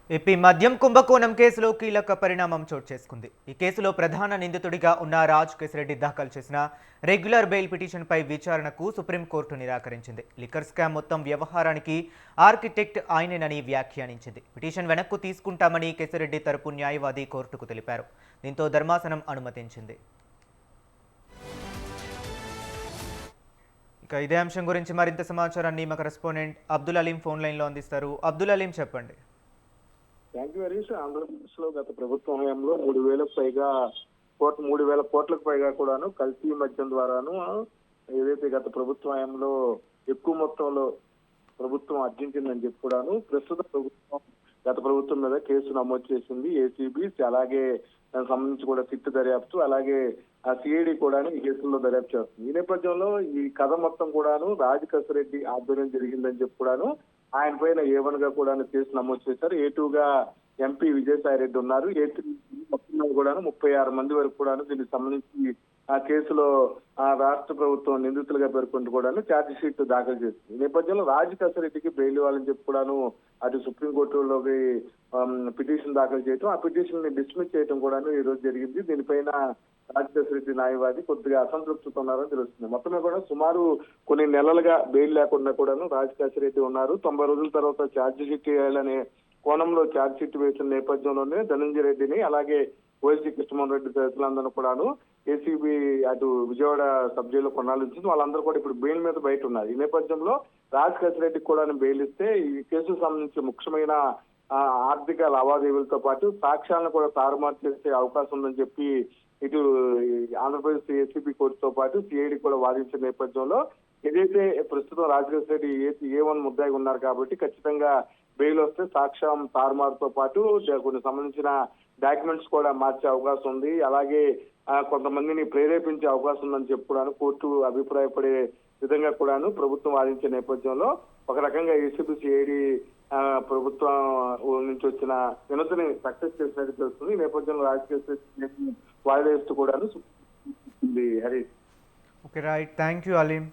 AP మద్యం కుంభకోణం కేసులో కీలక పరిణామం చోటు చేసుకుంది. ఈ కేసులో ప్రధాన నిందితుడిగా ఉన్న రాజ్ కేశిరెడ్డి దాఖలు చేసిన రెగ్యులర్ బెయిల్ పిటిషన్పై విచారణకు సుప్రీంకోర్టు నిరాకరించింది. లిక్కర్ స్కామ్ మొత్తం వ్యవహారానికి ఆర్కిటెక్ట్ ఆయనేనని వ్యాఖ్యానించింది. పిటిషన్ వెనక్కు తీసుకుంటామని కేశిరెడ్డి తరపు న్యాయవాది కోర్టుకు తెలిపారు. దీంతో ధర్మాసనం అనుమతించింది. ఇక ఇదే అంశం గురించి మరింత సమాచారాన్ని మా కరెస్పాండెంట్ అబ్దుల్ అలీం ఫోన్ లైన్లో అందిస్తారు. అబ్దుల్ అలీం, చెప్పండి. Thank you Harish. ఆంధ్రప్రదేశ్ లో గత ప్రభుత్వ హయాంలో 3,000 కోట్లకు పైగా కూడాను కల్తీ మద్యం ద్వారాను ఏదైతే గత ప్రభుత్వ హయాంలో ఎక్కువ మొత్తంలో ప్రభుత్వం అర్జించిందని చెప్పి కూడాను ప్రస్తుత ప్రభుత్వం గత ప్రభుత్వం మీద కేసు నమోదు చేసింది ఏసీబీ. అలాగే దానికి సంబంధించి కూడా సిట్ దర్యాప్తు, అలాగే ఆ సిఐడి కూడా ఈ కేసుల్లో దర్యాప్తు చేస్తుంది. ఈ నేపథ్యంలో ఈ కథ మొత్తం కూడాను రాజ్ కేశిరెడ్డి ఆధ్వర్యం జరిగిందని చెప్పి కూడాను ఆయన పైన A1 గా కూడా కేసు నమోదు చేశారు. A2 గా ఎంపీ విజయసాయి రెడ్డి ఉన్నారు. A3 మొత్తం కూడా 36 మంది వరకు కూడా దీనికి సంబంధించి ఆ కేసులో ఆ రాష్ట్ర ప్రభుత్వం నిందితులుగా పేర్కొంటూ కూడా ఛార్జ్ షీట్ దాఖలు చేసింది. ఈ నేపథ్యంలో రాజ్ కేశిరెడ్డికి బెయిల్ ఇవ్వాలని చెప్పి కూడాను అటు సుప్రీంకోర్టులోకి పిటిషన్ దాఖలు చేయడం, ఆ పిటిషన్ ని డిస్మిస్ చేయడం కూడా ఈ రోజు జరిగింది. దీనిపైన రాజ్ కేశిరెడ్డి న్యాయవాది కొద్దిగా అసంతృప్తితో ఉన్నారని తెలుస్తుంది. మొత్తమే కూడా సుమారు కొన్ని నెలలుగా బెయిల్ లేకుండా కూడాను రాజ్ కేశిరెడ్డి ఉన్నారు. 90 రోజుల తర్వాత ఛార్జ్ షీట్ వేయాలనే కోణంలో ఛార్జ్ షీట్ వేసిన నేపథ్యంలోనే ధనంజయ రెడ్డిని, అలాగే వైఎస్ కృష్ణమోహన్ రెడ్డి తదితరులందరూ కూడాను ఏసీబీ అటు విజయవాడ సబ్ జైల్లో కొనాలించింది. వాళ్ళందరూ కూడా ఇప్పుడు బెయిల్ మీద బయట ఉన్నారు. ఈ నేపథ్యంలో రాజ్ కేశిరెడ్డికి కూడా బెయిల్ ఇస్తే ఈ కేసుకు సంబంధించి ముఖ్యమైన ఆర్థిక లావాదేవీలతో పాటు సాక్ష్యాలను కూడా తారుమారు చేసే అవకాశం ఉందని చెప్పి ఇటు ఆంధ్రప్రదేశ్ ఏసీబీ కోర్టుతో పాటు సిఐడి కూడా వాదించిన నేపథ్యంలో ఏదైతే ప్రస్తుతం రాజ్ కేశిరెడ్డి A1 ముద్దాయిగా ఉన్నారు కాబట్టి ఖచ్చితంగా బెయిల్ వస్తే సాక్ష్యం తారుమారుతో పాటు కొన్ని సంబంధించిన డాక్యుమెంట్స్ కూడా మార్చే అవకాశం ఉంది. అలాగే కొంతమందిని ప్రేరేపించే అవకాశం ఉందని చెప్పి కూడాను కోర్టు అభిప్రాయపడే విధంగా కూడాను ప్రభుత్వం వాదించే నేపథ్యంలో ఒక రకంగా ఏసీబీ సిఐడి ప్రభుత్వం నుంచి వచ్చిన వినతిని సక్సెస్ చేసినట్టు తెలుస్తుంది. ఈ నేపథ్యంలో రాజకీయ వాయిదా వేస్తూ కూడాను Harish. Okay, right. Thank you Aleem.